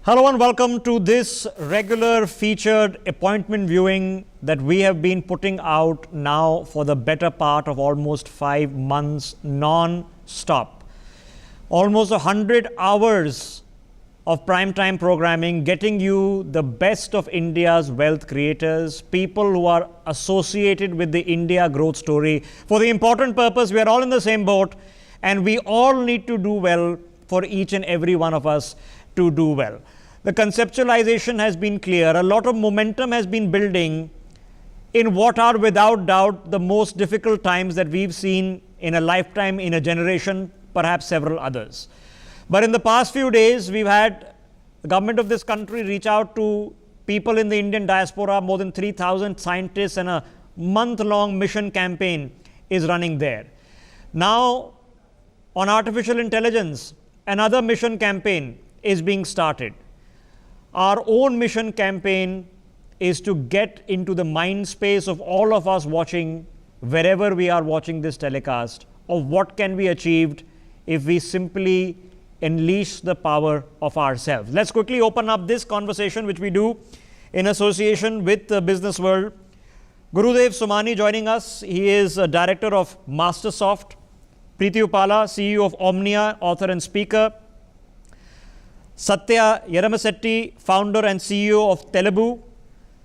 Hello and welcome to this regular featured appointment viewing that we have been putting out now for the better part of almost 5 months non-stop. Almost 100 hours of primetime programming, getting you the best of India's wealth creators, people who are associated with the India growth story. For the important purpose, we are all in the same boat and we all need to do well for each and every one of us to do well. The conceptualization has been clear. A lot of momentum has been building in what are without doubt the most difficult times that we've seen in a lifetime, in a generation, perhaps several others. But in the past few days, we've had the government of this country reach out to people in the Indian diaspora. More than 3,000 scientists and a month-long mission campaign is running there. Now, on artificial intelligence, another mission campaign is being started. Our own mission campaign is to get into the mind space of all of us watching, wherever we are watching this telecast, of what can be achieved if we simply unleash the power of ourselves. Let's quickly open up this conversation, which we do in association with the business world. Gurudev Somani joining us. He is a director of Mastersoft. Preeti Upala, CEO of Omnia, author and speaker. Satya Yeramasetti, founder and CEO of Telugu.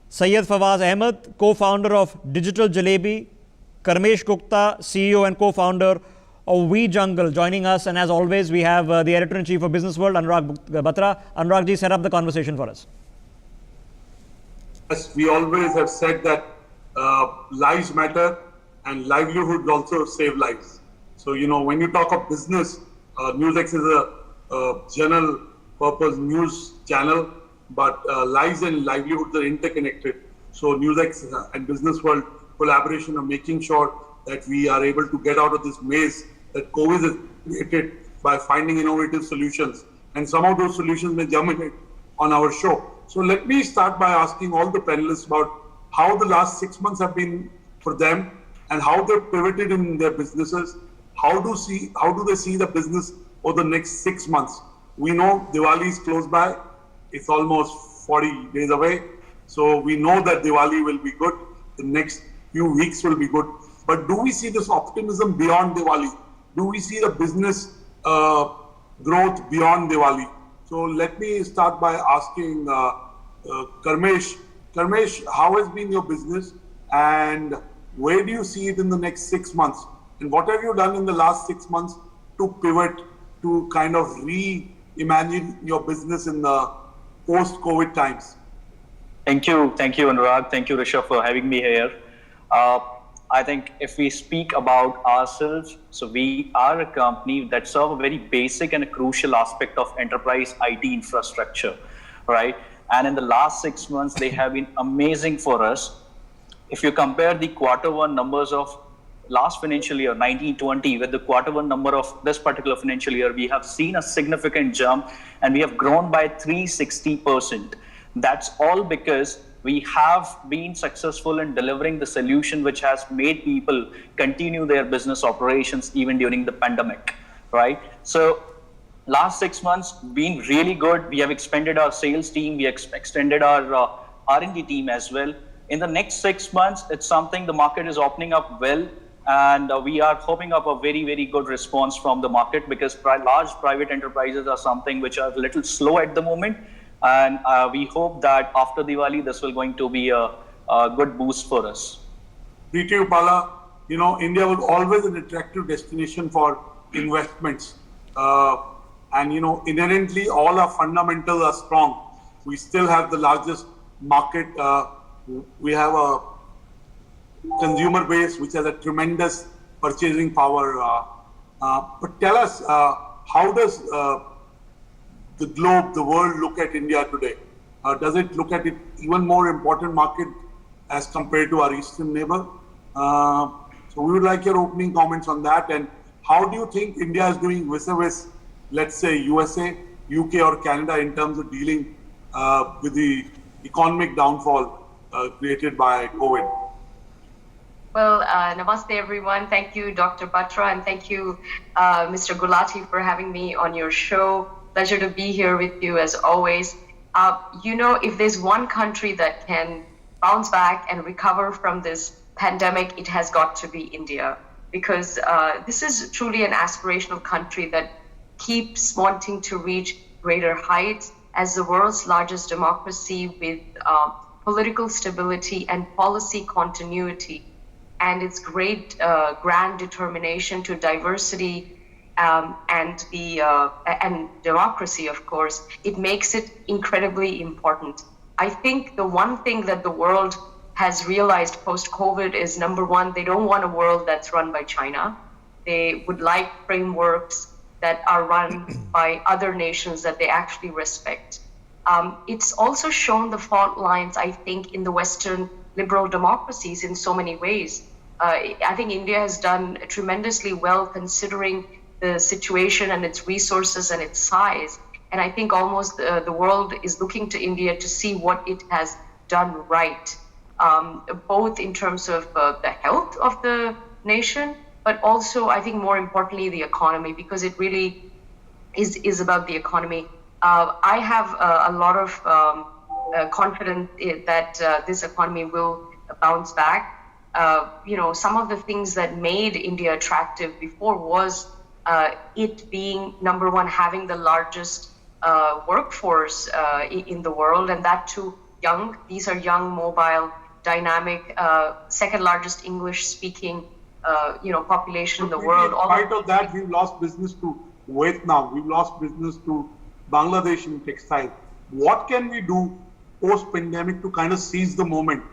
Syed Fawaz Ahmed, co-founder of Digital Jalebi. Karmesh Gupta, CEO and co-founder of We Jungle, joining us. And as always, we have the editor-in-chief of Business World, Anurag Batra. Anurag ji, set up the conversation for us. Yes, we always have said that lives matter and livelihoods also save lives. So, when you talk of business, NewsX is a general purpose news channel, but lives and livelihoods are interconnected. So NewsX and Business World collaboration are making sure that we are able to get out of this maze that COVID has created by finding innovative solutions. And some of those solutions may germinate on our show. So let me start by asking all the panelists about how the last 6 months have been for them and how they've pivoted in their businesses. How do they see the business over the next 6 months? We know Diwali is close by. It's almost 40 days away. So we know that Diwali will be good. The next few weeks will be good. But do we see this optimism beyond Diwali? Do we see the business growth beyond Diwali? So let me start by asking Karmesh. Karmesh, how has been your business and where do you see it in the next 6 months? And what have you done in the last 6 months to pivot, to kind of reimagine your business in the post-COVID times? Thank you, Anurag. Thank you, Rishabh, for having me here. I think if we speak about ourselves, so we are a company that serve a very basic and a crucial aspect of enterprise IT infrastructure, right? And in the last 6 months, they have been amazing for us. If you compare the quarter 1 numbers of last financial year, 1920, with the quarter 1 number of this particular financial year, we have seen a significant jump and we have grown by 360%. That's all because we have been successful in delivering the solution which has made people continue their business operations even during the pandemic, right? So last 6 months been really good. We have expanded our sales team. We extended our R&D team as well. In the next 6 months, it's something the market is opening up well. And we are hoping up a very, very good response from the market because large private enterprises are something which are a little slow at the moment. And we hope that after Diwali, this will going to be a good boost for us. Preeti Upala, India was always an attractive destination for investments. And, inherently, all our fundamentals are strong. We still have the largest market. We have a consumer base which has a tremendous purchasing power. But tell us, how does the globe, the world look at India today? Does it look at it even more important market as compared to our eastern neighbor? So we would like your opening comments on that. And how do you think India is doing vis-a-vis, let's say, USA, UK or Canada in terms of dealing with the economic downfall created by COVID? Well, namaste everyone. Thank you, Dr. Batra, and thank you, Mr. Gulati, for having me on your show. Pleasure to be here with you as always. If there's one country that can bounce back and recover from this pandemic, it has got to be India, because this is truly an aspirational country that keeps wanting to reach greater heights as the world's largest democracy with political stability and policy continuity. And its great grand determination to diversity and democracy, of course, it makes it incredibly important. I think the one thing that the world has realized post-COVID is, number one, they don't want a world that's run by China. They would like frameworks that are run by other nations that they actually respect. It's also shown the fault lines, I think, in the Western liberal democracies in so many ways. I think India has done tremendously well considering the situation and its resources and its size. And I think almost the world is looking to India to see what it has done right, both in terms of the health of the nation, but also, I think more importantly, the economy, because it really is about the economy. I have a lot of confidence that this economy will bounce back. Some of the things that made India attractive before was it being, number one, having the largest workforce in the world, and that too young. These are young, mobile, dynamic, second largest English-speaking population in the world. In spite of that, we've lost business to Vietnam. We've lost business to Bangladesh in textile. What can we do post-pandemic to kind of seize the moment?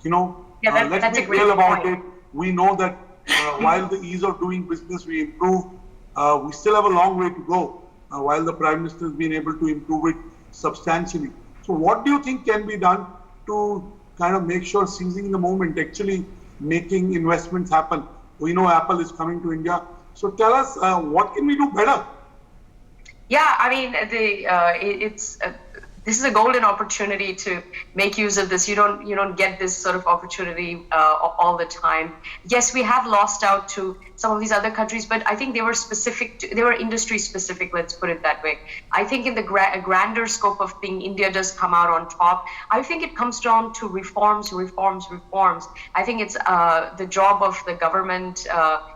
Let's be real about it. We know that while the ease of doing business we improved, we still have a long way to go, while the Prime Minister has been able to improve it substantially. So what do you think can be done to kind of make sure seizing the moment, actually making investments happen? We know Apple is coming to India. So tell us, what can we do better? Yeah, I mean, this is a golden opportunity to make use of this. You don't get this sort of opportunity all the time. Yes, we have lost out to some of these other countries, but I think they were industry specific. Let's put it that way. I think in the grander scope of thing, India does come out on top. I think it comes down to reforms. I think it's the job of the government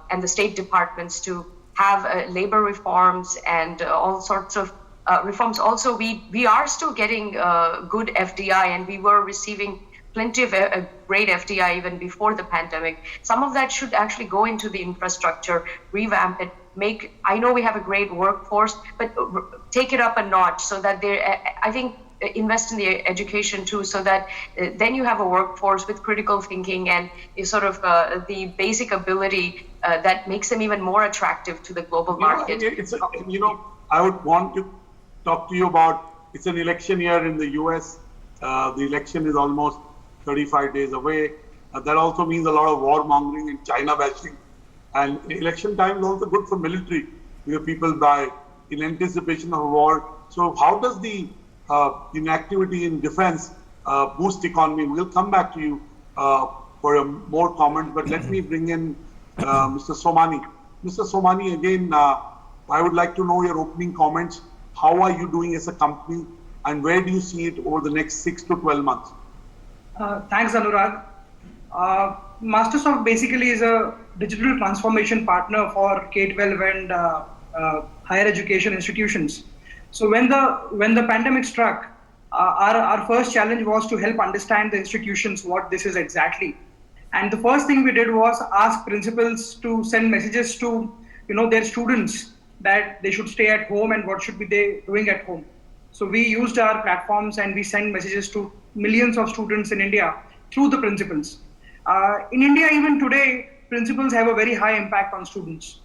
and the state departments to have labor reforms and all sorts of reforms. Also, we are still getting good FDI, and we were receiving plenty of great FDI even before the pandemic. Some of that should actually go into the infrastructure, revamp it, I know we have a great workforce, but take it up a notch so that I think invest in the education too, so that then you have a workforce with critical thinking and sort of the basic ability that makes them even more attractive to the global market. I would want to talk to you about, it's an election year in the US. The election is almost 35 days away. That also means a lot of warmongering and China bashing. And election time is also good for military, where people buy in anticipation of a war. So how does the inactivity in defense boost economy? We'll come back to you for more comments, but let me bring in Mr. Somani. Mr. Somani, again, I would like to know your opening comments. How are you doing as a company, and where do you see it over the next 6 to 12 months? Thanks, Anurag. Mastersoft basically is a digital transformation partner for K-12 and higher education institutions. So when the pandemic struck, our first challenge was to help understand the institutions what this is exactly. And the first thing we did was ask principals to send messages to their students that they should stay at home and what should be they doing at home. So we used our platforms and we sent messages to millions of students in India through the principals. In India, even today, principals have a very high impact on students.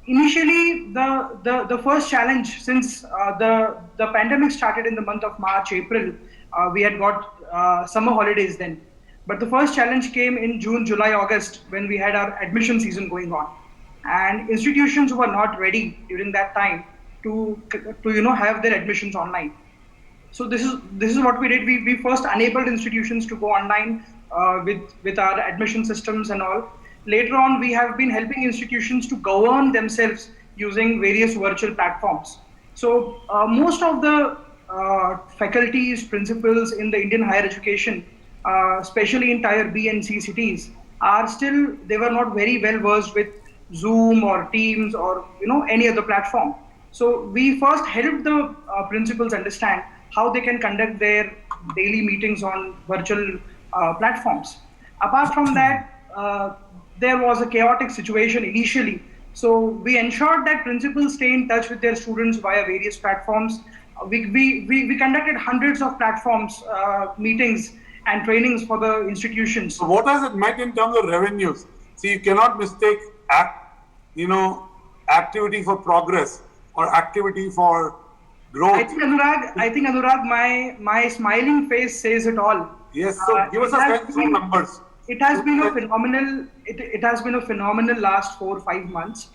Initially, the first challenge, since the pandemic started in the month of March, April, we had got summer holidays then. But the first challenge came in June, July, August, when we had our admission season going on. And institutions were not ready during that time to have their admissions online. So this is what we did. We first enabled institutions to go online with our admission systems and all. Later on, we have been helping institutions to govern themselves using various virtual platforms. So most of the faculties, principals in the Indian higher education, especially in tier B and C cities, are still, they were not very well versed with Zoom or Teams or any other platform. So we first helped the principals understand how they can conduct their daily meetings on virtual platforms. Apart from that, there was a chaotic situation initially. So we ensured that principals stay in touch with their students via various platforms. We conducted hundreds of platforms, meetings and trainings for the institutions. So what has it meant in terms of revenues? See, you cannot mistake activity for progress or activity for growth. I think Anurag, my smiling face says it all. Yes, so give us a sense of numbers. It has been a phenomenal. It has been a phenomenal last 4 or 5 months.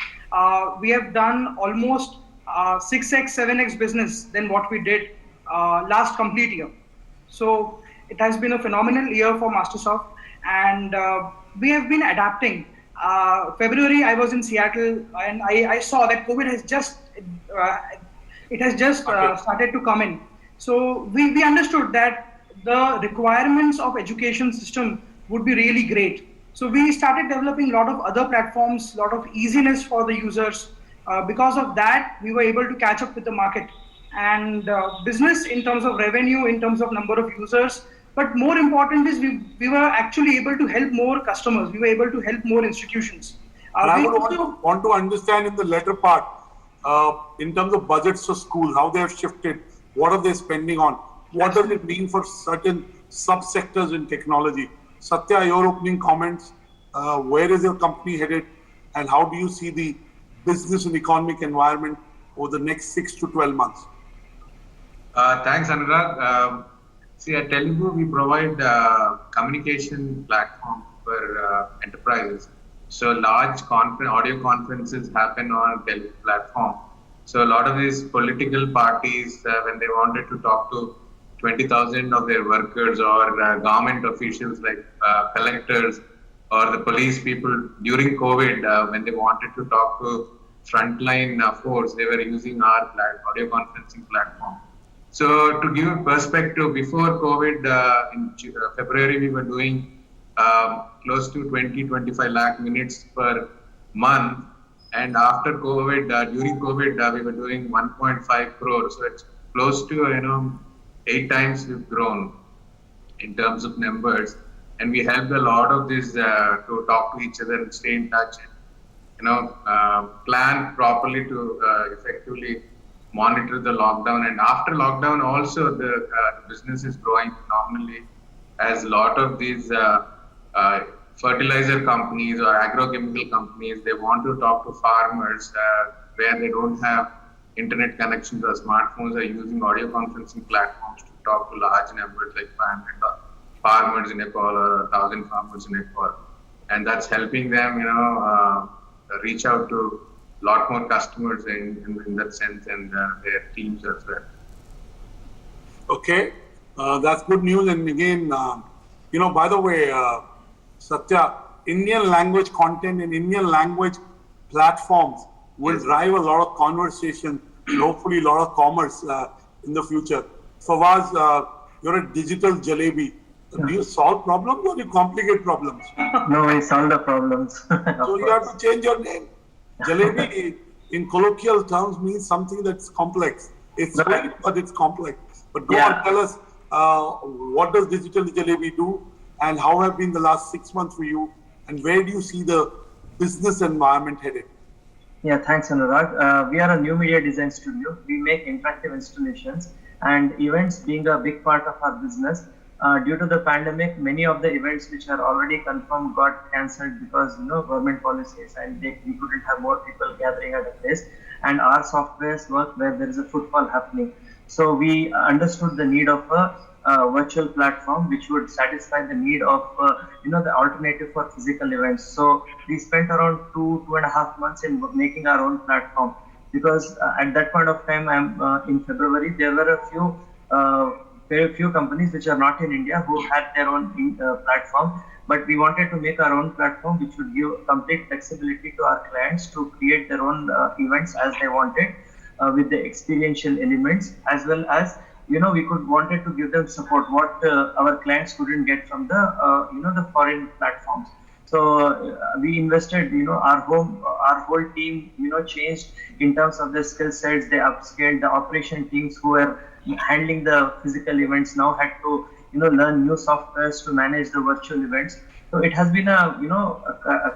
We have done almost 6x, 7x business than what we did last complete year. So it has been a phenomenal year for Mastersoft, and we have been adapting. February, I was in Seattle, and I saw that COVID has just started to come in. So we understood that the requirements of education system would be really great. So we started developing a lot of other platforms, a lot of easiness for the users. Because of that, we were able to catch up with the market and business in terms of revenue, in terms of number of users. But more important is we were actually able to help more customers. We were able to help more institutions. I would want to understand in the latter part, in terms of budgets for schools, how they have shifted, what are they spending on, what does it mean for certain subsectors in technology. Satya, your opening comments, where is your company headed, and how do you see the business and economic environment over the next 6 to 12 months? Thanks, Anurag. See, at Telugu, we provide communication platform for enterprises. So large audio conferences happen on Telugu platform. So a lot of these political parties, when they wanted to talk to 20,000 of their workers or government officials like collectors or the police people during COVID, when they wanted to talk to frontline force, they were using our audio conferencing platform. So to give a perspective, before COVID, in February, we were doing close to 20-25 lakh minutes per month. And after COVID, during COVID, we were doing 1.5 crores. So it's close to, 8 times we've grown in terms of numbers. And we helped a lot of this to talk to each other and stay in touch and, plan properly to effectively monitor the lockdown. And after lockdown, also the business is growing phenomenally, as a lot of these fertilizer companies or agrochemical companies, they want to talk to farmers where they don't have internet connections or smartphones, are using audio conferencing platforms to talk to large numbers like 500 farmers in Nepal or 1,000 farmers in Nepal. And that's helping them, reach out to a lot more customers in that sense, and their teams as well. Okay, that's good news. And again, by the way, Satya, Indian language content and Indian language platforms will drive a lot of conversation and hopefully a lot of commerce in the future. Fawaz, you're a digital jalebi. Do you solve problems or do you complicate problems? No, we solve the problems. So you have to change your name. Jalebi in colloquial terms means something that's complex. It's sweet, but it's complex. But go on, tell us, what does digital jalebi do and how have been the last 6 months for you, and where do you see the business environment headed? Yeah, thanks, Anurag. We are a new media design studio. We make interactive installations and events being a big part of our business. Due to the pandemic, many of the events which are already confirmed got cancelled because government policies, and we couldn't have more people gathering at a place. And our softwares work where there is a footfall happening. So we understood the need of a virtual platform which would satisfy the need of the alternative for physical events. So we spent around 2.5 months in making our own platform, because at that point of time, in February, there were very few companies which are not in India who had their own platform, but we wanted to make our own platform which would give complete flexibility to our clients to create their own events as they wanted, with the experiential elements, as well as we could wanted to give them support what our clients couldn't get from the the foreign platforms. So we invested, our whole team, changed in terms of the skill sets. They upscaled the operation teams who were handling the physical events now had to, learn new softwares to manage the virtual events. So it has been a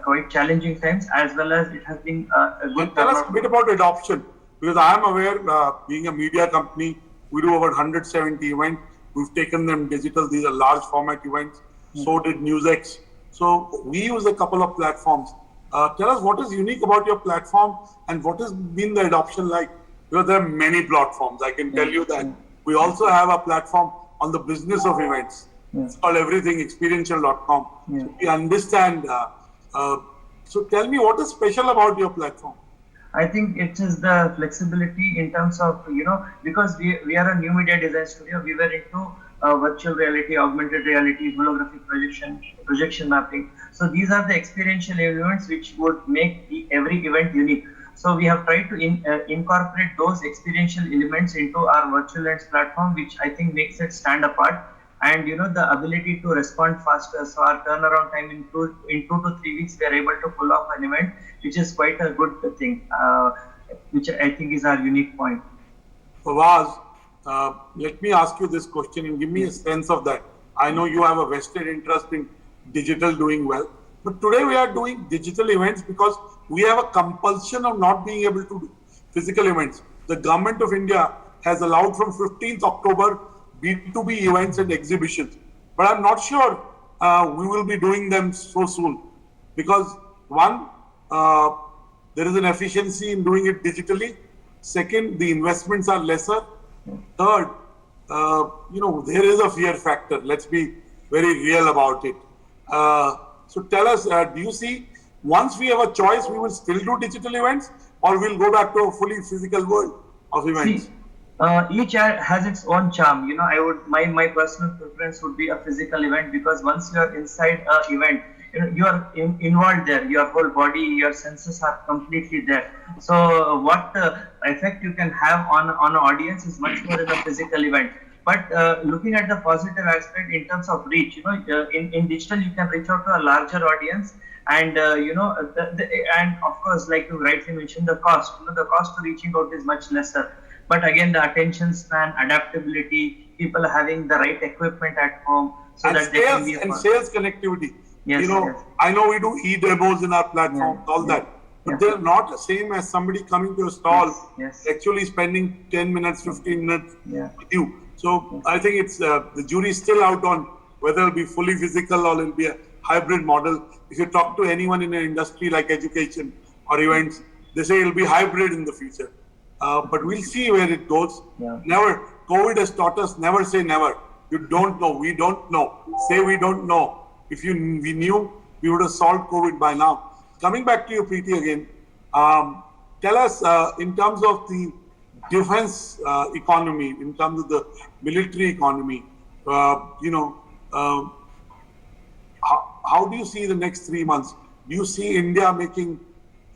quite challenging times, as well as it has been a good. Tell us a bit about adoption, because I am aware, being a media company, we do over 170 events. We've taken them digital. These are large format events. So did NewsX. So we use a couple of platforms. Tell us what is unique about your platform and what has been the adoption like? Because there are many platforms. I can tell you that. We also have a platform on the business of events. It's called everythingexperiential.com. So we understand. So tell me, what is special about your platform? I think it is the flexibility in terms of, because we are a new media design studio, we were into virtual reality, augmented reality, holographic projection mapping. So these are the experiential elements which would make every event unique. So we have tried to incorporate those experiential elements into our virtual events platform, which I think makes it stand apart. And the ability to respond faster. So our turnaround time in 2 to 3 weeks, we are able to pull off an event, which is quite a good thing, which I think is our unique point. Fawaz, let me ask you this question and give me a sense of that. I know you have a vested interest in digital doing well, but today we are doing digital events because we have a compulsion of not being able to do physical events. The government of India has allowed from 15th October B2B events and exhibitions, but I'm not sure we will be doing them so soon, because one, there is an efficiency in doing it digitally. Second, the investments are lesser. Third, there is a fear factor. Let's be very real about it. So tell us, do you see, once we have a choice, we will still do digital events, or we'll go back to a fully physical world of events? See, each has its own charm. My personal preference would be a physical event, because once you are inside an event, you are involved there. Your whole body, your senses are completely there. So what effect you can have on an audience is much more in a physical event. But looking at the positive aspect in terms of reach, in digital you can reach out to a larger audience, and and of course, like you rightly mentioned, the cost. The cost to reaching out is much lesser. But again, the attention span, adaptability, people having the right equipment at home, so and that they can be sales connectivity. Yes, I know we do e-demos in our platform, all that, but they're not the same as somebody coming to a stall, actually spending 10 minutes, 15 minutes with you. So I think it's the jury's still out on whether it'll be fully physical or it'll be a hybrid model. If you talk to anyone in an industry like education or events, they say it'll be hybrid in the future. But we'll see where it goes. Never, COVID has taught us, never say never. You don't know, we don't know. Say we don't know. If we knew, we would have solved COVID by now. Coming back to you, Preeti, again, tell us in terms of the defense economy, in terms of the military economy, how do you see the next 3 months? Do you see India making,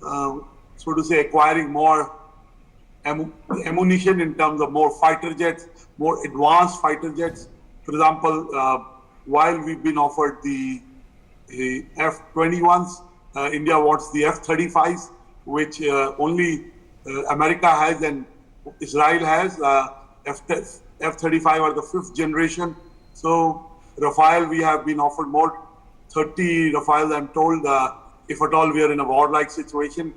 so to say, acquiring more ammunition in terms of more fighter jets, more advanced fighter jets? For example, while we've been offered the F-21s, India wants the F-35s, which only America has and Israel has. F-35 are the 5th generation. So Rafale, we have been offered more, 30 Rafale, I'm told, if at all we are in a warlike situation.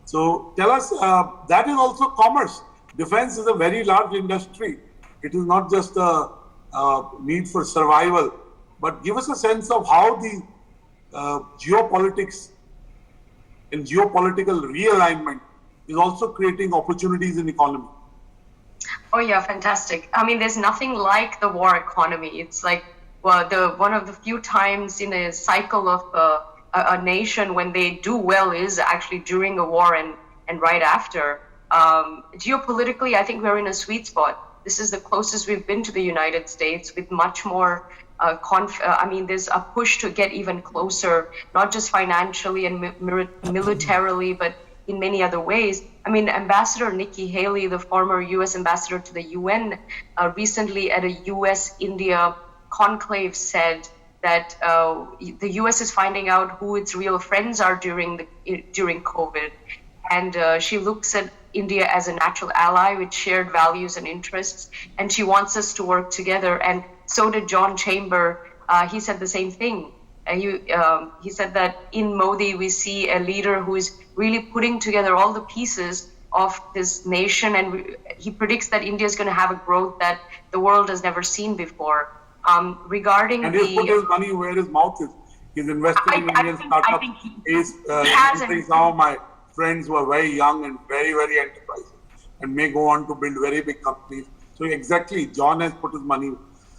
So tell us, that is also commerce. Defense is a very large industry. It is not just a need for survival, but give us a sense of how the geopolitics and geopolitical realignment is also creating opportunities in economy. Oh yeah, fantastic. I mean, there's nothing like the war economy. It's like one of the few times in a cycle of a nation when they do well is actually during a war and right after. Geopolitically, I think we're in a sweet spot. This is the closest we've been to the United States, with much more there's a push to get even closer, not just financially and militarily, but in many other ways. I mean, Ambassador Nikki Haley, the former U.S. ambassador to the UN, recently at a U.S.-India conclave said that the U.S. is finding out who its real friends are during COVID, and she looks at India as a natural ally with shared values and interests, and she wants us to work together. And so did John Chamber. He said the same thing. He said that in Modi we see a leader who is really putting together all the pieces of this nation, and he predicts that India is going to have a growth that the world has never seen before. Regarding and he's put his money where his mouth is. He's invested in Indian startups. He's some of my friends who are very young and very, very enterprising and may go on to build very big companies. So exactly, John has put his money.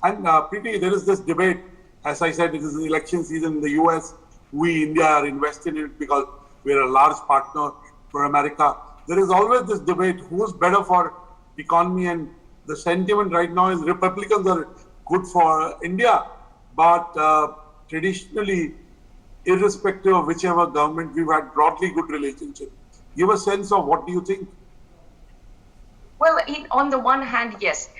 And Preeti, there is this debate. As I said, it is the election season in the US. We, India, are invested in it because we're a large partner for America. There is always this debate, who's better for economy, and the sentiment right now is Republicans are good for India. But traditionally, irrespective of whichever government, we've had broadly good relationship. Give a sense of what do you think? Well, on the one hand, yes,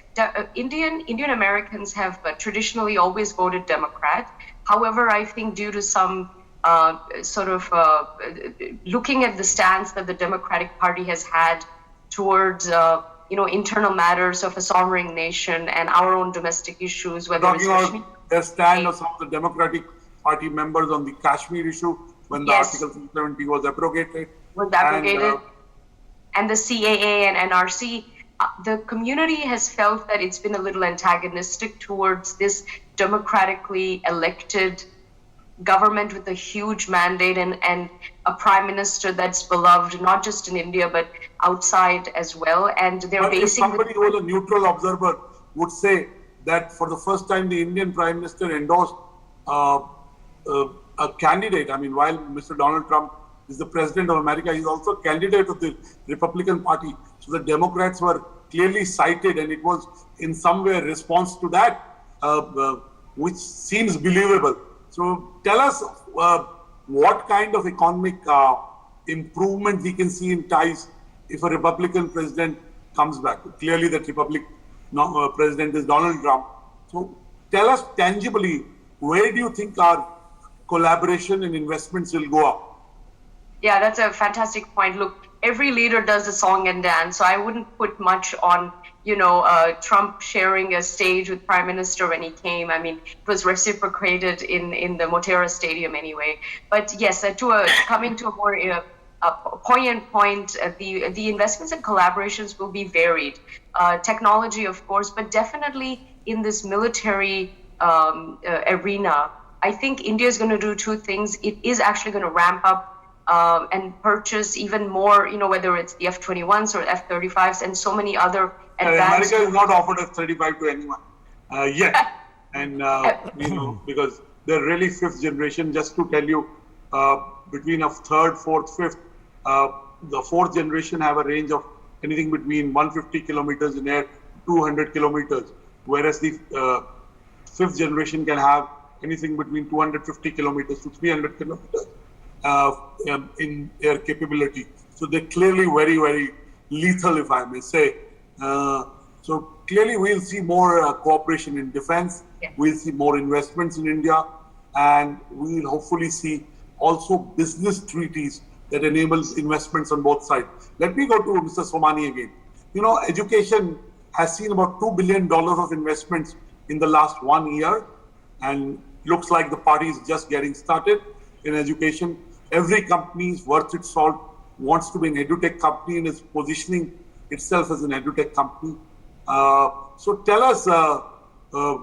Indian Americans have traditionally always voted Democrat. However, I think due to some looking at the stance that the Democratic Party has had towards internal matters of a sovereign nation and our own domestic issues, whether talking about their stand of some of the Democratic Party members on the Kashmir issue when the Article 370 was abrogated. And the CAA and NRC, the community has felt that it's been a little antagonistic towards this democratically elected government with a huge mandate and a prime minister that's beloved not just in India but outside as well. And they're basing. Somebody who was a neutral observer would say that for the first time the Indian prime minister endorsed a candidate. I mean, while Mr. Donald Trump is the president of America, he's also a candidate of the Republican Party. So the Democrats were clearly cited, and it was in some way a response to that, which seems believable. So tell us what kind of economic improvement we can see in ties if a Republican president comes back. Clearly that president is Donald Trump. So tell us tangibly, where do you think our collaboration and investments will go up? Yeah, that's a fantastic point. Look, every leader does a song and dance, so I wouldn't put much on, Trump sharing a stage with Prime Minister when he came. I mean, it was reciprocated in the Motera Stadium anyway. But yes, coming to a more poignant point, the investments and collaborations will be varied. Technology, of course, but definitely in this military arena, I think India is going to do two things. It is actually going to ramp up and purchase even more, whether it's the F-21s or F-35s and so many other advanced. America has not offered F-35 to anyone yet. And, because they're really fifth generation. Just to tell you, between a third, fourth, fifth, the fourth generation have a range of anything between 150 kilometers in air, 200 kilometers, whereas the fifth generation can have anything between 250 kilometers to 300 kilometers. In air capability. So they're clearly very, very lethal, if I may say. So clearly we'll see more cooperation in defense. Yeah. We'll see more investments in India, and we'll hopefully see also business treaties that enables investments on both sides. Let me go to Mr. Somani again. Education has seen about $2 billion of investments in the last 1 year, and looks like the party is just getting started in education. Every company is worth its salt, wants to be an edutech company and is positioning itself as an edutech company. So tell us,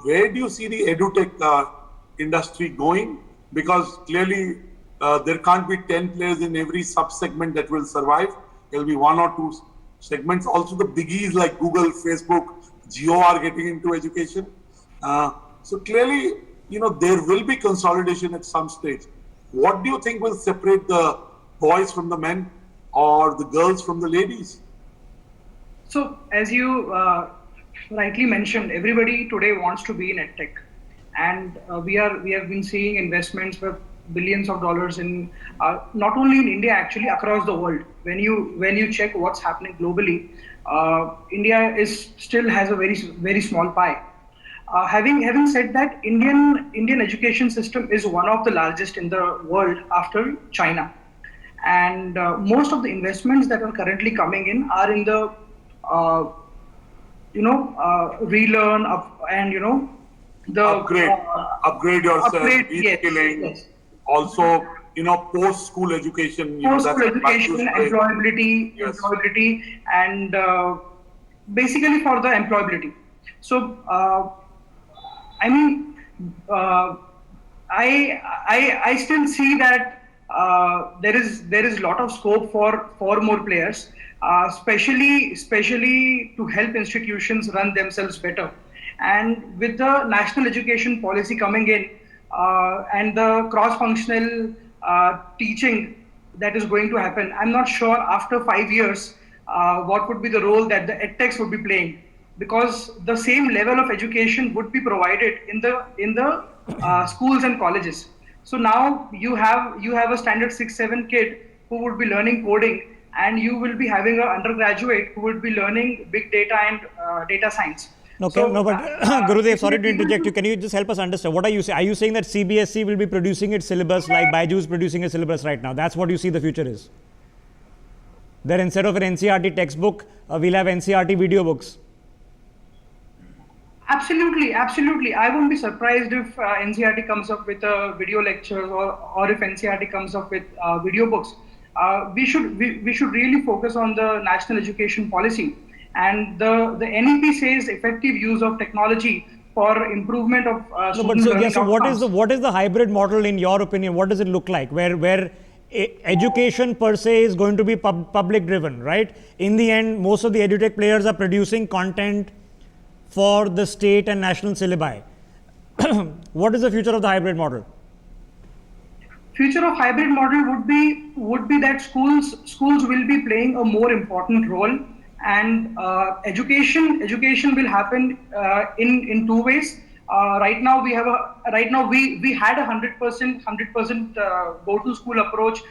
where do you see the edutech industry going? Because clearly there can't be 10 players in every sub-segment that will survive. There'll be one or two segments. Also the biggies like Google, Facebook, Jio are getting into education. So clearly, there will be consolidation at some stage. What do you think will separate the boys from the men or the girls from the ladies? So, as you rightly mentioned, everybody today wants to be in EdTech, and we have been seeing investments billions of dollars in not only in India, actually across the world. When you check what's happening globally, India still has a very small pie. Having said that, Indian education system is one of the largest in the world after China, and most of the investments that are currently coming in are in the relearn up and the upgrade yourself, yes, reskilling, yes. also post-school education, Post-school that's education, Yes. employability, and basically for the employability. So, I mean, I still see that there is a lot of scope for more players, especially to help institutions run themselves better. And with the national education policy coming in and the cross-functional teaching that is going to happen, I'm not sure after 5 years what would be the role that the edtechs would be playing, because the same level of education would be provided in the schools and colleges. So now you have a standard 6-7 kid who would be learning coding, and you will be having an undergraduate who would be learning big data and data science. But Gurudev, sorry to interject you. Can you just help us understand? What are you saying? Are you saying that CBSE will be producing its syllabus like Byju's is producing a syllabus right now? That's what you see the future is? That instead of an NCERT textbook, we'll have NCERT video books? Absolutely. I won't be surprised if NCERT comes up with video lectures or if NCERT comes up with video books. We should really focus on the national education policy. And the NEP says effective use of technology for improvement of student learning outcomes. What is the hybrid model in your opinion? What does it look like? Where education per se is going to be public driven, right? In the end, most of the edutech players are producing content for the state and national syllabi. What is the future of the hybrid model? Future of hybrid model would be that schools will be playing a more important role. And education will happen in two ways. Right now we had a 100% go to school approach.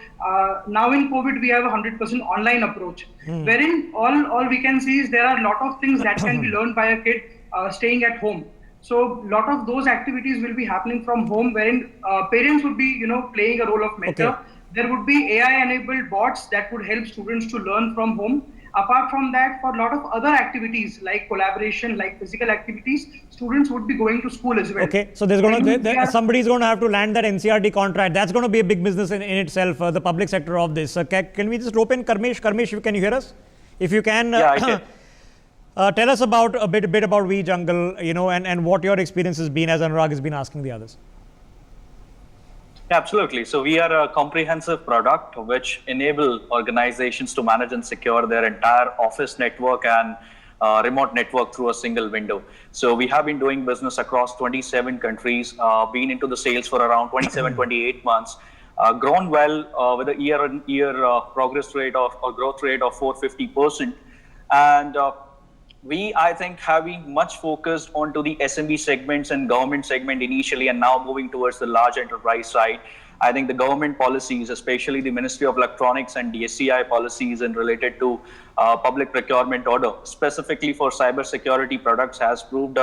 Now in COVID we have a 100% online approach, wherein all we can see is there are a lot of things that can be learned by a kid staying at home. So a lot of those activities will be happening from home, wherein parents would be playing a role of mentor. Okay. There would be AI enabled bots that would help students to learn from home. Apart from that, for a lot of other activities like collaboration, like physical activities, students would be going to school as well. Okay, so somebody's going to have to land that NCERT contract. That's going to be a big business in itself, the public sector of this. Can we just rope in Karmesh? Karmesh, can you hear us? If you can, I can. Tell us about a bit about WeJungle, and what your experience has been as Anurag has been asking the others. Absolutely. So we are a comprehensive product which enable organizations to manage and secure their entire office network and remote network through a single window. So we have been doing business across 27 countries, been into the sales for around 27, 28 months, grown well with a year-on-year progress rate or growth rate of 450%. And we, I think, have been much focused onto the SMB segments and government segment initially, and now moving towards the large enterprise side. I think the government policies, especially the Ministry of Electronics and DSCI policies and related to public procurement order, specifically for cybersecurity products, has proved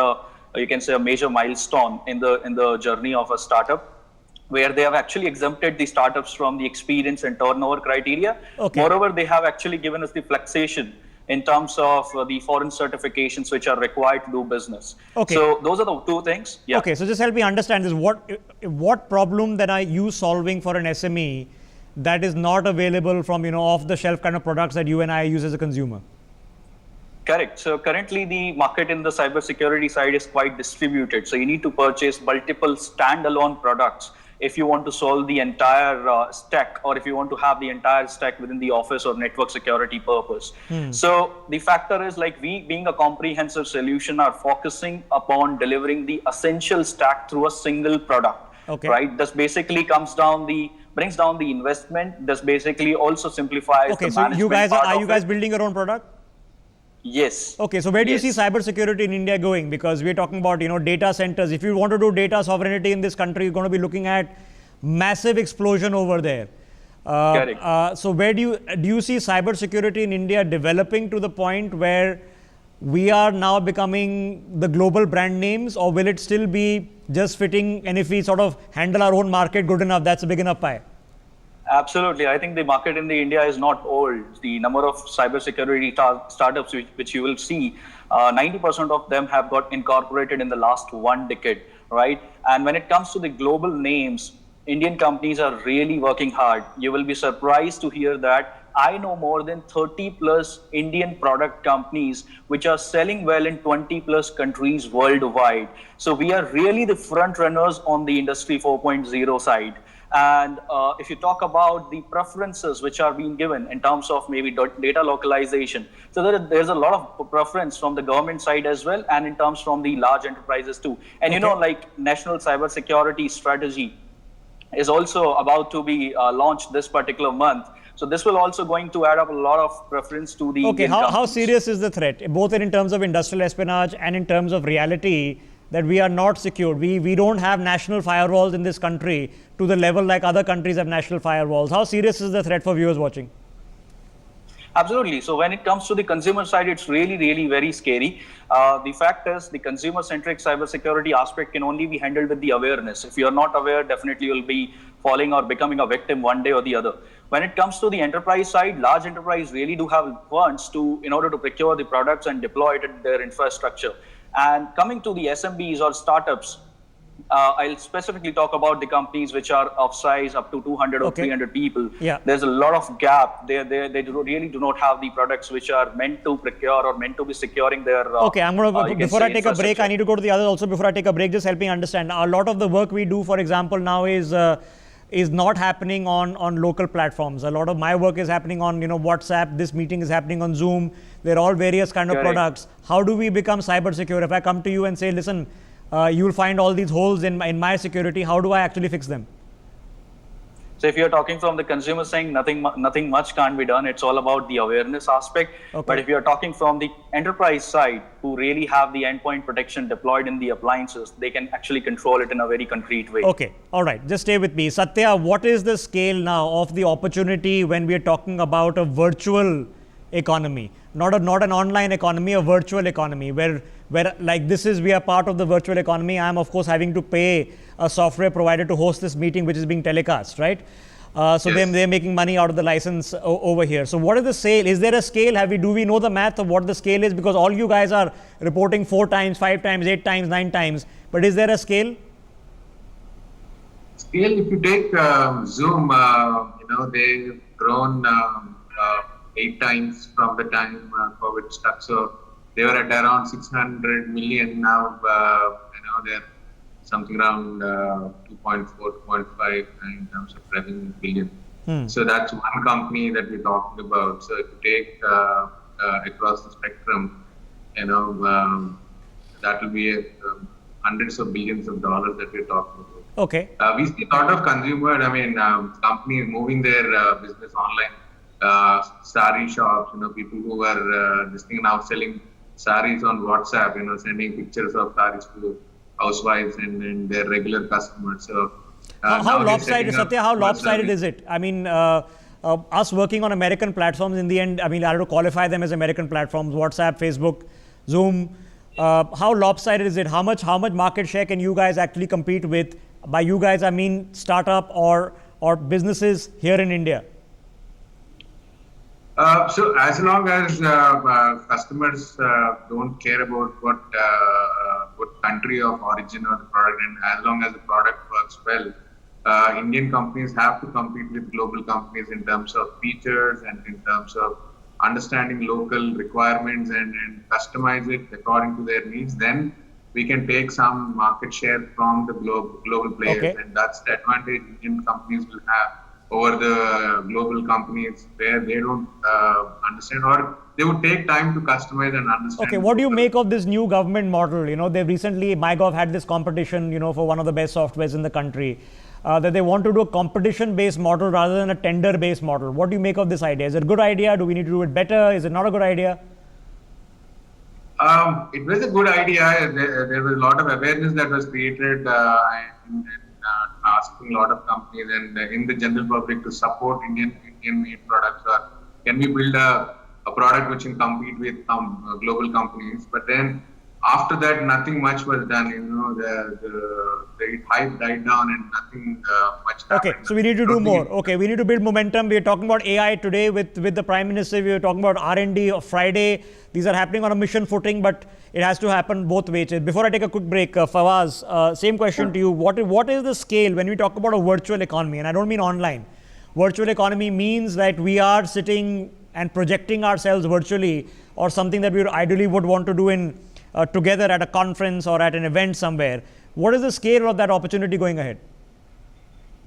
you can say a major milestone in the journey of a startup, where they have actually exempted the startups from the experience and turnover criteria. Okay. Moreover, they have actually given us the flexation in terms of the foreign certifications which are required to do business. Okay. So those are the two things. Yeah. Okay, so just help me understand this. What problem that are you solving for an SME that is not available from off-the-shelf kind of products that you and I use as a consumer? Correct. So currently the market in the cybersecurity side is quite distributed. So you need to purchase multiple standalone products if you want to solve the entire stack, or if you want to have the entire stack within the office or network security purpose. So the factor is, like, we being a comprehensive solution are focusing upon delivering the essential stack through a single product. Okay. Right? This basically brings down the investment. This basically also simplifies the management. Okay, so are you guys building your own product? Yes. Okay, so where do you see cybersecurity in India going? Because we're talking about, data centers. If you want to do data sovereignty in this country, you're going to be looking at massive explosion over there. Correct. So where do you see cybersecurity in India developing to the point where we are now becoming the global brand names, or will it still be just fitting, and if we sort of handle our own market good enough, that's a big enough pie? Absolutely. I think the market in India is not old. The number of cybersecurity startups which you will see, 90% of them have got incorporated in the last 1 decade, right? And when it comes to the global names, Indian companies are really working hard. You will be surprised to hear that I know more than 30 plus Indian product companies which are selling well in 20 plus countries worldwide. So we are really the front runners on the industry 4.0 side. And if you talk about the preferences which are being given in terms of maybe data localization, so there's a lot of preference from the government side as well, and in terms from the large enterprises too. And you know, like National Cybersecurity Strategy is also about to be launched this particular month. So this will also going to add up a lot of preference to the Okay, Indian how companies. serious is the threat, both in terms of industrial espionage and in terms of reality, that we are not secured? We don't have national firewalls in this country to the level like other countries have national firewalls. How serious is the threat for viewers watching? Absolutely. So when it comes to the consumer side, it's really, really very scary. The fact is, the consumer-centric cybersecurity aspect can only be handled with the awareness. If you're not aware, definitely you'll be falling or becoming a victim one day or the other. When it comes to the enterprise side, large enterprise really do have funds in order to procure the products and deploy it in their infrastructure. And coming to the SMBs or startups, I'll specifically talk about the companies which are of size up to 200 or 300 people. Yeah. There's a lot of gap. They really do not have the products which are meant to procure or meant to be securing their. Okay, I'm going to, before I take a break, I need to go to the others also. Before I take a break, just help me understand. A lot of the work we do, for example, now is not happening on local platforms. A lot of my work is happening on WhatsApp. This meeting is happening on Zoom. They're all various kind of products. How do we become cyber secure? If I come to you and say, listen, you will find all these holes in my security, how do I actually fix them? So if you're talking from the consumer saying nothing much can't be done, it's all about the awareness aspect. Okay. But if you're talking from the enterprise side, who really have the endpoint protection deployed in the appliances, they can actually control it in a very concrete way. Okay, all right, just stay with me. Satya, what is the scale now of the opportunity when we are talking about a virtual economy? Not an online economy, a virtual economy, where like this is, we are part of the virtual economy. I am of course having to pay a software provider to host this meeting which is being telecast, right? So yes, they're making money out of the license over here. So what is the scale? Is there a scale? Do we know the math of what the scale is? Because all you guys are reporting 4 times, 5 times, 8 times, 9 times. But is there a scale? Scale, if you take Zoom, they've grown 8 times from the time COVID stuck. So they were at around 600 million. Now, they're something around 2.4, 2.5 in terms of revenue billion. So that's one company that we're talking about. So if you take across the spectrum, that will be hundreds of billions of dollars that we're talking about. Okay. We see a lot of consumer, companies moving their business online. Sari shops, people who are now selling saris on WhatsApp, sending pictures of saris to housewives and their regular customers. So how lopsided, Satya, how lopsided is it? I mean, us working on American platforms, in the end, I have to qualify them as American platforms, WhatsApp, Facebook, Zoom. How lopsided is it? How much market share can you guys actually compete with? By you guys, I mean startup or businesses here in India. So as long as customers don't care about what country of origin of the product, and as long as the product works well, Indian companies have to compete with global companies in terms of features and in terms of understanding local requirements and customize it according to their needs. Then we can take some market share from the global players, and that's the advantage Indian companies will have over the global companies where they don't understand, or they would take time to customize and understand. Okay, what do you make of this new government model? They've recently, MyGov had this competition, for one of the best softwares in the country, that they want to do a competition-based model rather than a tender-based model. What do you make of this idea? Is it a good idea? Do we need to do it better? Is it not a good idea? It was a good idea. There was a lot of awareness that was created in asking a lot of companies and in the general public to support Indian made products, or can we build a product which can compete with some global companies? But then after that, nothing much was done. The hype died down and nothing much happened. Okay, so we need to do more. Okay, we need to build momentum. We are talking about AI today with the Prime Minister. We are talking about R&D on Friday. These are happening on a mission footing, but it has to happen both ways. Before I take a quick break, Fawaz, same question to you. What is the scale when we talk about a virtual economy? And I don't mean online. Virtual economy means that we are sitting and projecting ourselves virtually, or something that we ideally would want to do in together at a conference or at an event somewhere. What is the scale of that opportunity going ahead?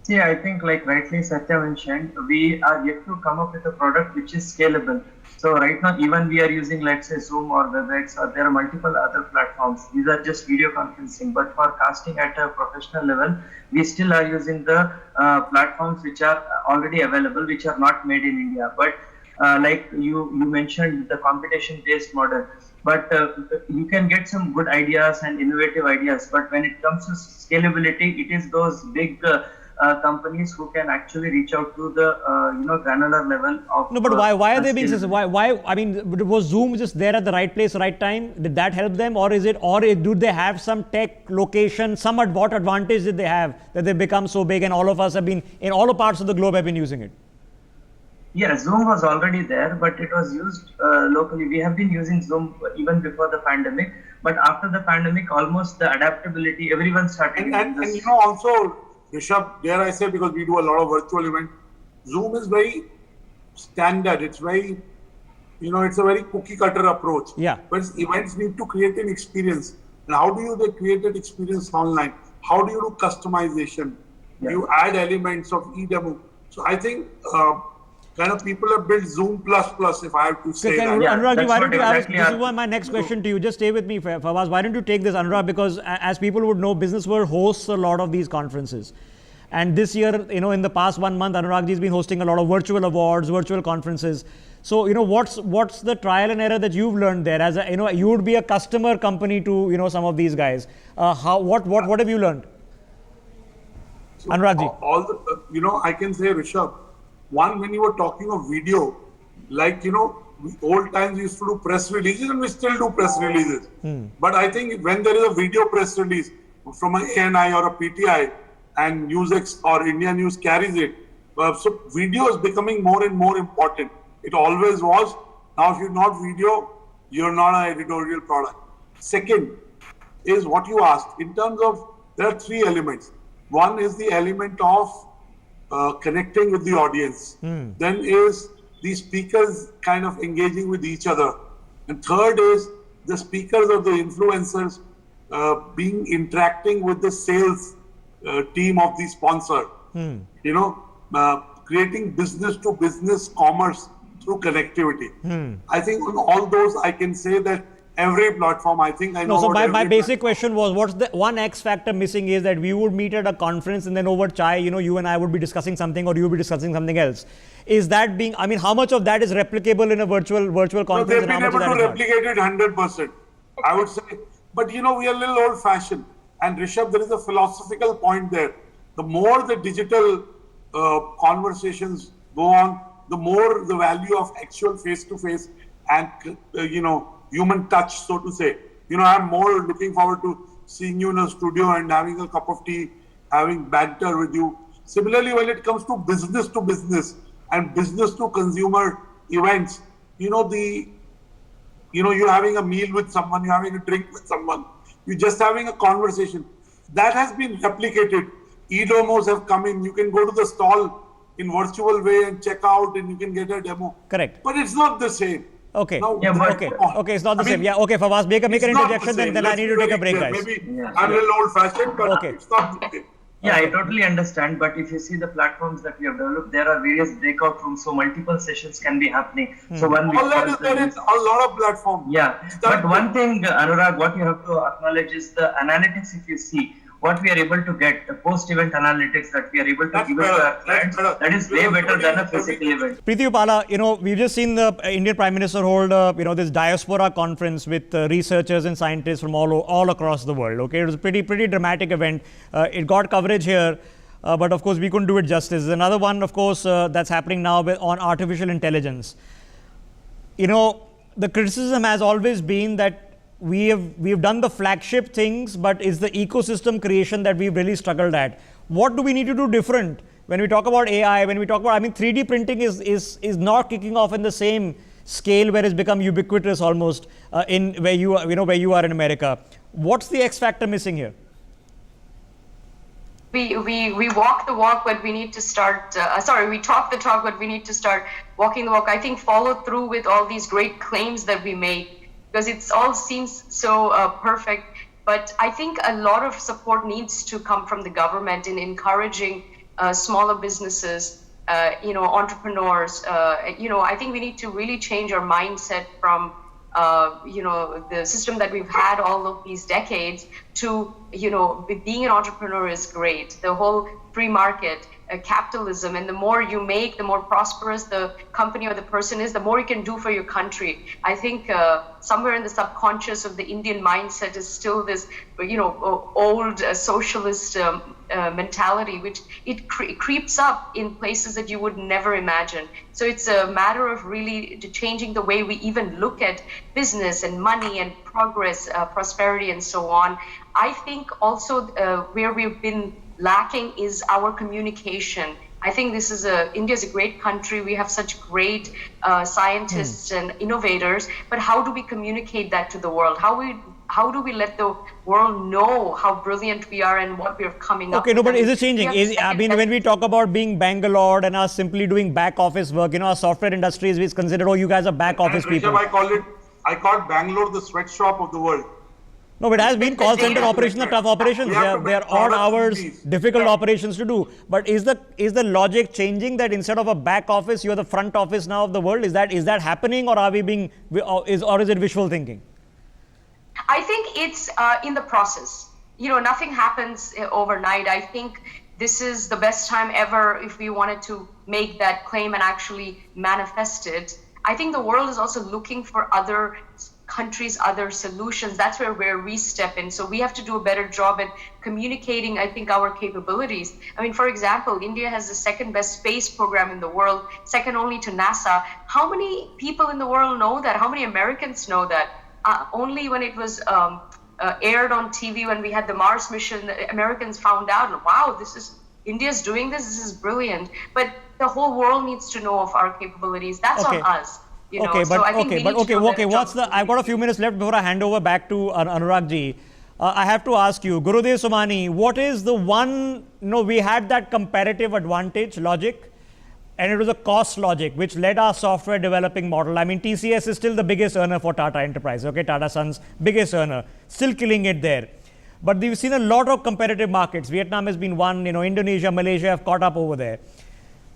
See, I think like rightly Satya mentioned, we are yet to come up with a product which is scalable. So right now, even we are using, let's say, Zoom or WebEx, or there are multiple other platforms. These are just video conferencing. But for casting at a professional level, we still are using the platforms which are already available, which are not made in India. But like you mentioned, the competition-based model. But you can get some good ideas and innovative ideas. But when it comes to scalability, it is those big companies who can actually reach out to the granular level of. No, but why are they being successful? Why? I mean, was Zoom just there at the right place, right time? Did that help them, or do they have some tech location? What advantage did they have that they become so big, and all of us have been in all the parts of the globe have been using it? Yeah, Zoom was already there, but it was used locally. We have been using Zoom even before the pandemic, but after the pandemic, almost the adaptability, everyone started. And also, Rishabh, dare I say, because we do a lot of virtual events, Zoom is very standard. It's very, it's a very cookie cutter approach. Yeah. But events need to create an experience. And how do they create an experience online? How do you do customization? Yeah. You add elements of e-demo. So I think kind of people have built Zoom plus, if I have to say that. Anurag, why don't you exactly this is my next question to you. Just stay with me, Fawaz. Why don't you take this, Anurag? Because as people would know, Business World hosts a lot of these conferences. And this year, in the past 1 month, Anurag has been hosting a lot of virtual awards, virtual conferences. So, what's the trial and error that you've learned there? As you would be a customer company to, some of these guys. What have you learned? So Anurag ji. I can say, Rishabh, one, when you were talking of video, like, old times we used to do press releases, and we still do press releases. But I think when there is a video press release from an ANI or a PTI, and NewsX or India News carries it, so video is becoming more and more important. It always was. Now, if you're not video, you're not an editorial product. Second is what you asked. In terms of, there are 3 elements. One is the element of connecting with the audience. Then is the speakers kind of engaging with each other. And third is the speakers or the influencers interacting with the sales team of the sponsor. Creating business to business commerce through connectivity. I think on all those, I can say that every platform, I think I know. No, so my basic question was, what's the one X factor missing is that we would meet at a conference and then over chai, you and I would be discussing something, or you would be discussing something else. Is that being, how much of that is replicable in a virtual conference? No, they've been able to replicate it 100%. I would say, but we are a little old fashioned. And Rishabh, there is a philosophical point there. The more the digital conversations go on, the more the value of actual face-to-face and, human touch, so to say. I'm more looking forward to seeing you in a studio and having a cup of tea, having banter with you. Similarly, when it comes to business and business to consumer events, you're having a meal with someone, you're having a drink with someone, you're just having a conversation. That has been replicated. E-demos have come in. You can go to the stall in virtual way and check out, and you can get a demo. Correct. But it's not the same. Okay. Now, Okay, it's not the same. Yeah, okay, Fawaz, make an interjection, then I need to take a break, guys. Maybe I'm a little old-fashioned, but it's not the same. Yeah, I totally understand. But if you see the platforms that we have developed, there are various breakout rooms, so multiple sessions can be happening. So one there is a lot of platforms. Yeah, but one thing, Anurag, what you have to acknowledge is the analytics. If you see what we are able to get, the post-event analytics that we are able to give to our clients, that is way better than a physical event. Preeti Upala, we've just seen the Indian Prime Minister hold, this diaspora conference with researchers and scientists from all across the world. Okay, it was a pretty dramatic event. It got coverage here. but of course we couldn't do it justice. There's another one, of course, that's happening now on artificial intelligence. The criticism has always been that we've done the flagship things, but it's the ecosystem creation that we've really struggled at. What do we need to do different when we talk about AI? When we talk about, 3D printing is not kicking off in the same scale where it's become ubiquitous almost in where you are in America. What's the X factor missing here? We walk the walk, but we need to start, we talk the talk, but we need to start walking the walk. I think follow through with all these great claims that we make, because it all seems so perfect. But I think a lot of support needs to come from the government in encouraging smaller businesses, entrepreneurs. I think we need to really change our mindset from the system that we've had all of these decades to, being an entrepreneur is great. The whole free market, capitalism, and the more you make, the more prosperous the company or the person is, the more you can do for your country. I think somewhere in the subconscious of the Indian mindset is still this, old socialist mentality, which it creeps up in places that you would never imagine. So it's a matter of really changing the way we even look at business and money and progress, prosperity, and so on. I think also where we've been lacking is our communication. I think India is a great country. We have such great scientists and innovators, but how do we communicate that to the world? How do we let the world know how brilliant we are and what we're coming up with? Okay, no, but is it changing? When we talk about being Bangalore and us simply doing back office work, our software industry is considered, you guys are back office people. I called Bangalore the sweatshop of the world. No, but it has been call center operations are tough operations. They are odd hours, difficult operations to do. But is the logic changing that instead of a back office, you're the front office now of the world? Is that happening, or is it wishful thinking? I think it's in the process. Nothing happens overnight. I think this is the best time ever if we wanted to make that claim and actually manifest it. I think the world is also looking for other countries, other solutions. That's where we step in. So we have to do a better job at communicating, I think, our capabilities. For example, India has the second best space program in the world, second only to NASA. How many people in the world know that? How many Americans know that? Only when it was aired on TV, when we had the Mars mission, the Americans found out, wow, India's doing this is brilliant. But the whole world needs to know of our capabilities. That's on us. I've got a few minutes left before I hand over back to Anurag ji. I have to ask you, Gurudev Somani, what is the one, we had that comparative advantage logic, and it was a cost logic which led our software developing model. TCS is still the biggest earner for Tata Enterprise, Tata Sons, biggest earner, still killing it there. But we've seen a lot of competitive markets. Vietnam has been one, Indonesia, Malaysia have caught up over there.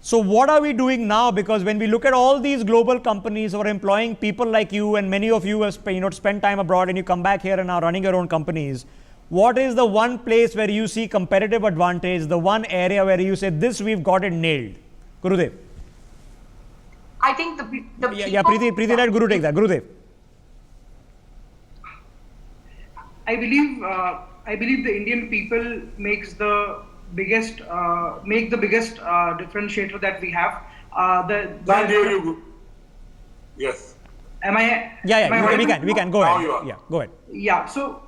So what are we doing now? Because when we look at all these global companies who are employing people like you, and many of you have spent time abroad and you come back here and are running your own companies, what is the one place where you see competitive advantage, the one area where you say, this we've got it nailed? Gurudev. I think the people... Yeah, Preeti, let Guru take that. Gurudev. I believe the Indian people make the biggest differentiator that we have. Can't hear you. Yes. Am I? Yeah. We can. Go ahead. Yeah, go ahead. Yeah. So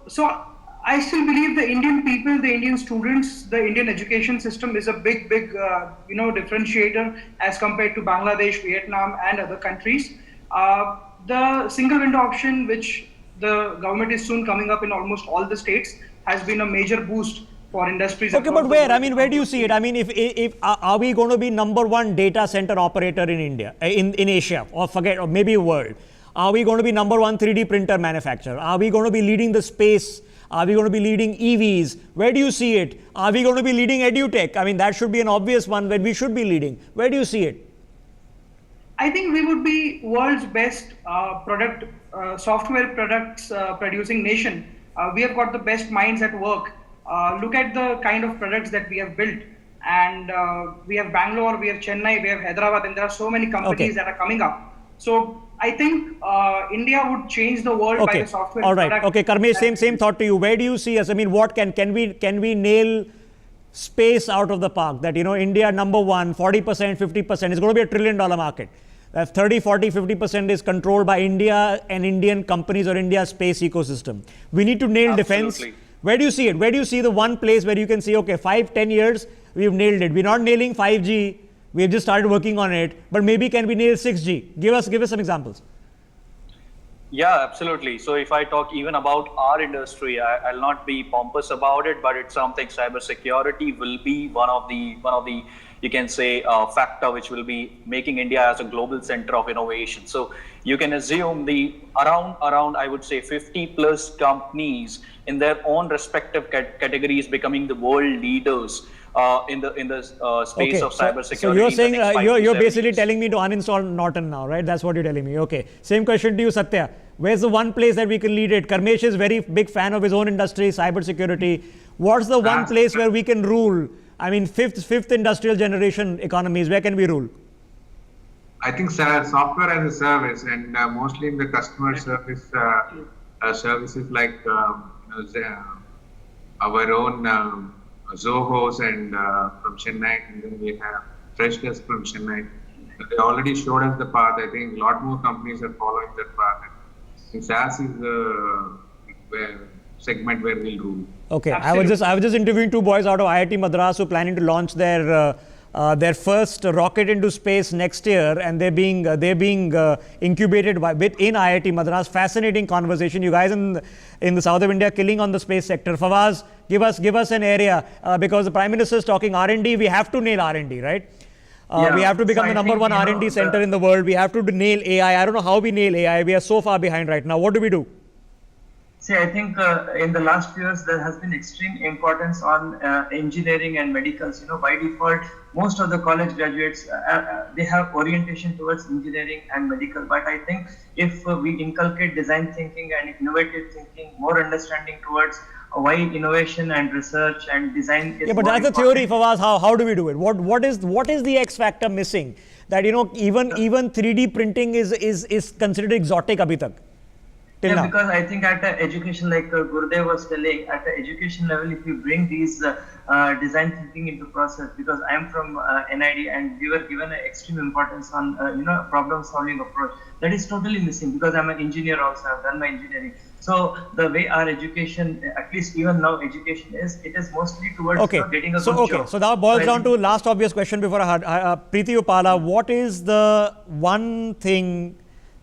I still believe the Indian people, the Indian students, the Indian education system is a big differentiator as compared to Bangladesh, Vietnam, and other countries. The single window option, which the government is soon coming up in almost all the states, has been a major boost for industries. Okay, but where? Where do you see it? If are we going to be number one data center operator in India, in Asia, or maybe world? Are we going to be number one 3D printer manufacturer? Are we going to be leading the space? Are we going to be leading EVs? Where do you see it? Are we going to be leading edutech? That should be an obvious one where we should be leading. Where do you see it? I think we would be world's best software products producing nation. We have got the best minds at work. Look at the kind of products that we have built. And we have Bangalore, we have Chennai, we have Hyderabad, and there are so many companies that are coming up. So I think India would change the world by the software. All right. Okay, Karmesh, same thought to you. Where do you see us? What can we nail space out of the park. That, India number one, 40%, 50%. It's going to be a $1 trillion market. That 30, 40, 50% is controlled by India and Indian companies or India's space ecosystem. We need to nail defense. Where do you see it? Where do you see the one place where you can say, okay, 5-10 years, we've nailed it. We're not nailing 5G. We've just started working on it. But maybe can we nail 6G? Give us some examples. Yeah, absolutely. So if I talk even about our industry, I'll not be pompous about it, but it's something cybersecurity will be one of the you can say factor which will be making India as a global center of innovation. So you can assume the around I would say 50 plus companies in their own respective categories becoming the world leaders in the space of cybersecurity. So you're saying you're basically telling me to uninstall Norton now, right? That's what you're telling me. Okay. Same question to you, Satya. Where's the one place that we can lead it? Karmesh is very big fan of his own industry, cybersecurity. What's the one place where we can rule? I mean, fifth industrial generation economies, where can we rule? I think software as a service, and mostly in the customer service services like our own Zohos and from Chennai, and then we have Freshdesk from Chennai. They already showed us the path. I think a lot more companies are following that path. And SaaS is the segment where we'll rule. Okay, I was just interviewing two boys out of IIT Madras who are planning to launch their first rocket into space next year, and they're being incubated within IIT Madras. Fascinating conversation. You guys in the south of India killing on the space sector. Fawaz, give us an area because the Prime Minister is talking R&D. We have to nail R&D, right? We have to become the number one R&D center in the world. We have to nail AI. I don't know how we nail AI. We are so far behind right now. What do we do? See, I think in the last few years, there has been extreme importance on engineering and medicals. By default, most of the college graduates, they have orientation towards engineering and medical. But I think if we inculcate design thinking and innovative thinking, more understanding towards why innovation and research and design is but that's the theory, Fawaz. How do we do it? What is the X factor missing? That, even 3D printing is considered exotic abhi tak. Yeah, because I think at education, like Gurudev was telling, at the education level, if you bring these design thinking into process, because I am from NID and we were given an extreme importance on problem solving approach. That is totally missing because I'm an engineer also. I've done my engineering. So the way our education, at least even now, education it is mostly towards getting a good job. So now it boils down to last obvious question before I had Preeti Upala. What is the one thing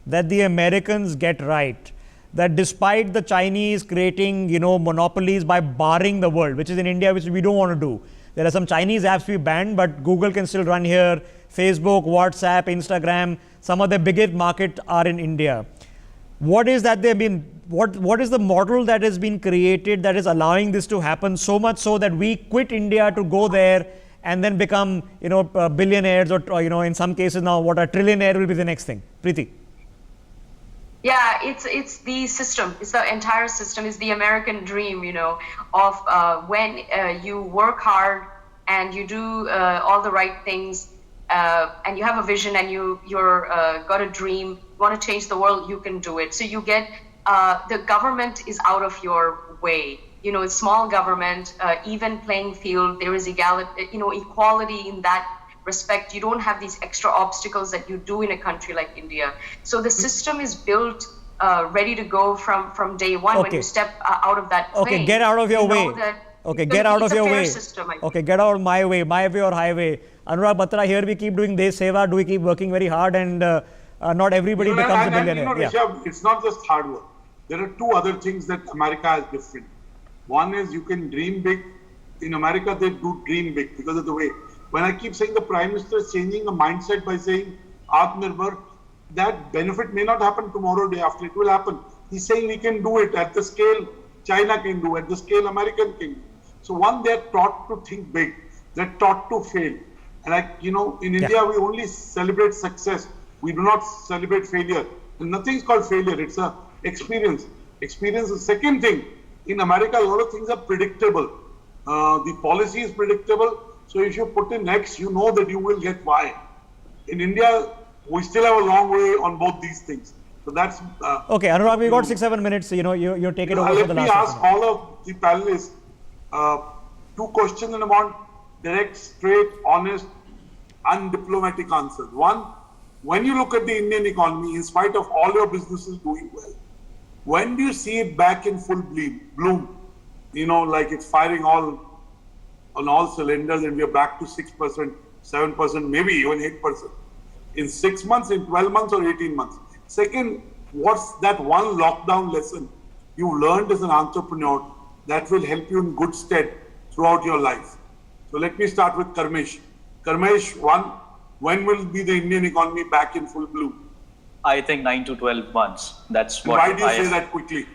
that the Americans get right? That despite the Chinese creating, monopolies by barring the world, which is in India, which we don't want to do. There are some Chinese apps we banned, but Google can still run here. Facebook, WhatsApp, Instagram, some of the biggest markets are in India. What is that what is the model that has been created that is allowing this to happen so much so that we quit India to go there and then become, billionaires or, in some cases now, what a trillionaire will be the next thing? Preeti. Yeah, it's the system. It's the entire system. It's the American dream, of when you work hard and you do all the right things and you have a vision and you're got a dream, you want to change the world, you can do it. So you get the government is out of your way. It's small government, even playing field. There is equality in that respect. You don't have these extra obstacles that you do in a country like India. So the system is built ready to go from day one. When you step out of that plane. Okay, get out of your way. Get out of your way. Get out of my way or highway. Anurag Batra, here we keep doing Desh Seva. Do we keep working very hard and not everybody becomes a billionaire? Rishabh, it's not just hard work. There are two other things that America has different. One is you can dream big. In America, they do dream big because of the way. When I keep saying the Prime Minister is changing the mindset by saying Atmanirbhar, that benefit may not happen tomorrow, day after. It will happen. He's saying we can do it at the scale China can do, at the scale American can do. So one, they're taught to think big. They're taught to fail. And in India, we only celebrate success. We do not celebrate failure. And nothing's called failure. It's a experience. Experience is the second thing. In America, a lot of things are predictable. The policy is predictable. So if you put in X, you know that you will get Y. In India, we still have a long way on both these things. So that's... okay, Anurag, we got 6-7 minutes. You take it over for the last. Let me ask all of the panelists, two questions and I want direct, straight, honest, undiplomatic answers. One, when you look at the Indian economy, in spite of all your businesses doing well, when do you see it back in full bloom? You know, like it's firing on all cylinders and we are back to 6%, 7%, maybe even 8%. In 6 months, in 12 months or 18 months? Second, what's that one lockdown lesson you learned as an entrepreneur that will help you in good stead throughout your life? So let me start with Karmesh. Karmesh, one, when will be the Indian economy back in full bloom? I think 9 to 12 months. That's what. Why do you say that quickly?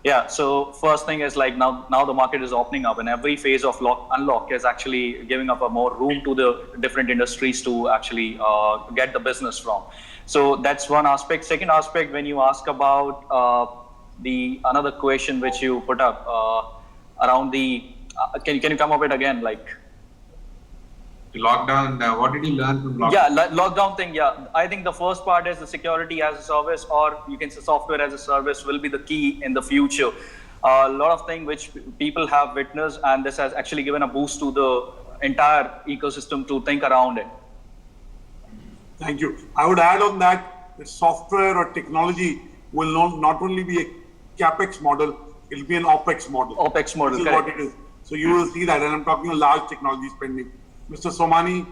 Yeah, so first thing is like now the market is opening up and every phase of unlock is actually giving up a more room to the different industries to actually get the business from. So that's one aspect. Second aspect, when you ask about the another question which you put up around the, can you come up with again, like? The lockdown, what did you learn from lockdown? Yeah, lockdown thing, yeah. I think the first part is the security as a service, or you can say software as a service will be the key in the future. A lot of things which people have witnessed, and this has actually given a boost to the entire ecosystem to think around it. Thank you. I would add on that software or technology will not only be a capex model, it will be an opex model. Opex model, this is correct. what it is. So you will see that, and I'm talking a large technology spending. Mr. Somani,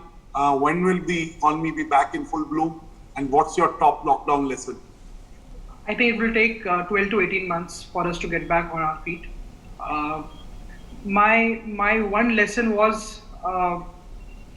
when will the economy be back in full bloom, and what's your top lockdown lesson? I think it will take 12 to 18 months for us to get back on our feet. My one lesson was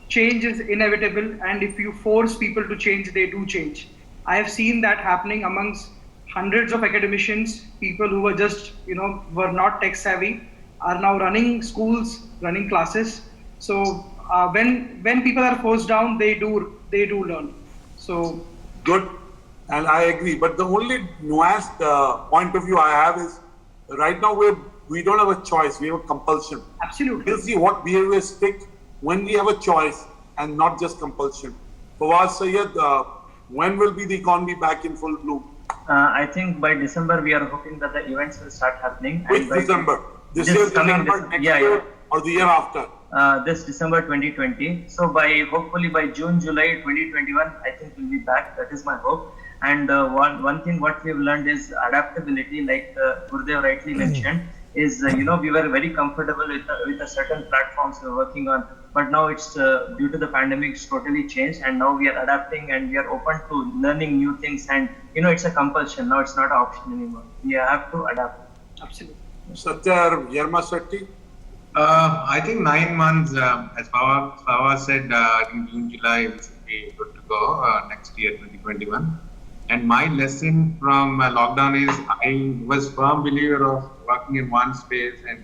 change is inevitable, and if you force people to change, they do change. I have seen that happening amongst hundreds of academicians, people who were just, were not tech savvy, are now running schools, running classes. So when people are forced down, they do learn. So good, and I agree. But the only nuanced point of view I have is right now we don't have a choice. We have a compulsion. Absolutely. We'll see what behaviors stick when we have a choice and not just compulsion. Fawaz Sayyed, when will be the economy back in full bloom? I think by December we are hoping that the events will start happening. Which December? This year, December, next year, or the year after? This December 2020. So hopefully by June, July 2021, I think we'll be back. That is my hope. And one thing what we've learned is adaptability, like Gurdev rightly mentioned, is we were very comfortable with a certain platforms we were working on, but now it's due to the pandemic, it's totally changed, and now we are adapting and we are open to learning new things, and it's a compulsion now, it's not an option anymore. We have to adapt. Absolutely. Satya Yerma Setti? I think 9 months, as Fawaz said, I think June, July we should be good to go next year, 2021. And my lesson from lockdown is I was firm believer of working in one space and,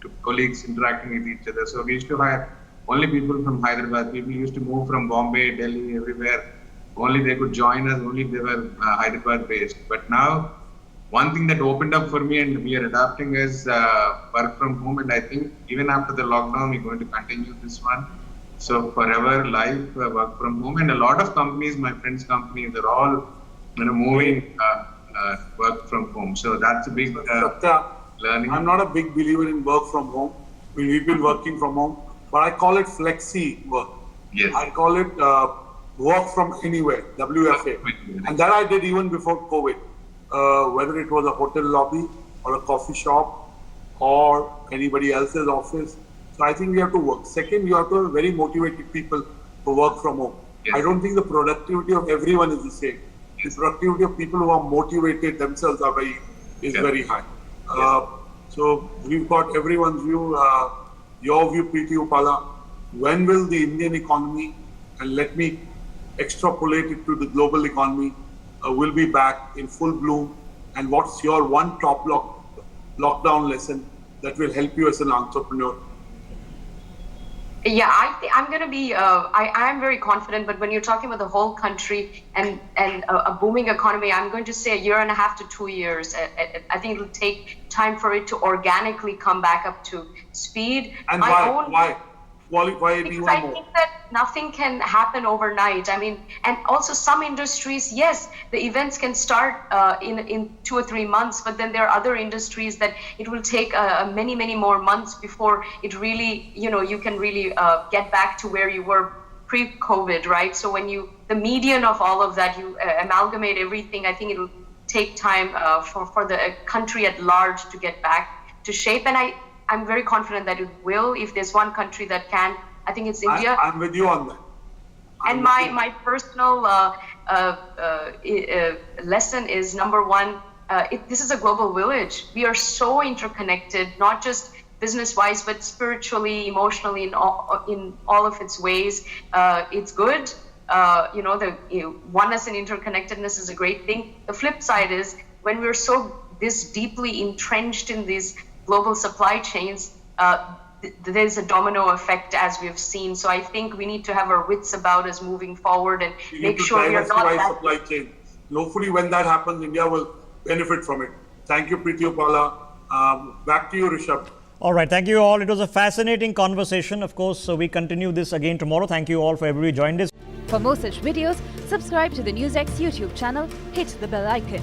to colleagues interacting with each other. So we used to hire only people from Hyderabad. People used to move from Bombay, Delhi, everywhere. Only they could join us, only they were Hyderabad based. But now, one thing that opened up for me and we are adapting is work from home. And I think even after the lockdown, we're going to continue this one. So forever life, work from home. And a lot of companies, my friends' companies, they're all moving work from home. So that's a big learning. I'm not a big believer in work from home. I mean, we've been working from home, but I call it flexi work. Yes. I call it work from anywhere, WFA. And that I did even before COVID. Whether it was a hotel lobby or a coffee shop or anybody else's office. So I think we have to work. Second, you have to have very motivated people to work from home. Yes. I don't think the productivity of everyone is the same. The productivity of people who are motivated themselves are very high. So we've got everyone's view. Your view, Preeti Upala. When will the Indian economy, and let me extrapolate it to the global economy, will be back in full bloom? And what's your one top lockdown lesson that will help you as an entrepreneur? Yeah, I'm going to be, I am very confident, but when you're talking about the whole country and a booming economy, I'm going to say 1.5 to 2 years. I think it'll take time for it to organically come back up to speed. And why? qualify it Because even I more. think that nothing can happen overnight. I mean, and also some industries, yes, the events can start in 2 or 3 months, but then there are other industries that it will take many, many more months before it really, you can really get back to where you were pre-COVID, right? So when the median of all of that, you amalgamate everything, I think it will take time for the country at large to get back to shape. And I'm very confident that it will. If there's one country that can, I think it's India. I'm with you on that. And my personal lesson is, number one, this is a global village. We are so interconnected, not just business-wise, but spiritually, emotionally, in all of its ways. It's good. The oneness and interconnectedness is a great thing. The flip side is, when we're this deeply entrenched in these global supply chains, there's a domino effect, as we've seen. So I think we need to have our wits about us moving forward and make sure we are not diversify supply chain. Hopefully, when that happens, India will benefit from it. Thank you, Preeti Upala. Back to you, Rishabh. All right. Thank you all. It was a fascinating conversation. Of course, so we continue this again tomorrow. Thank you all for everybody joined us. For more such videos, subscribe to the NewsX YouTube channel, hit the bell icon.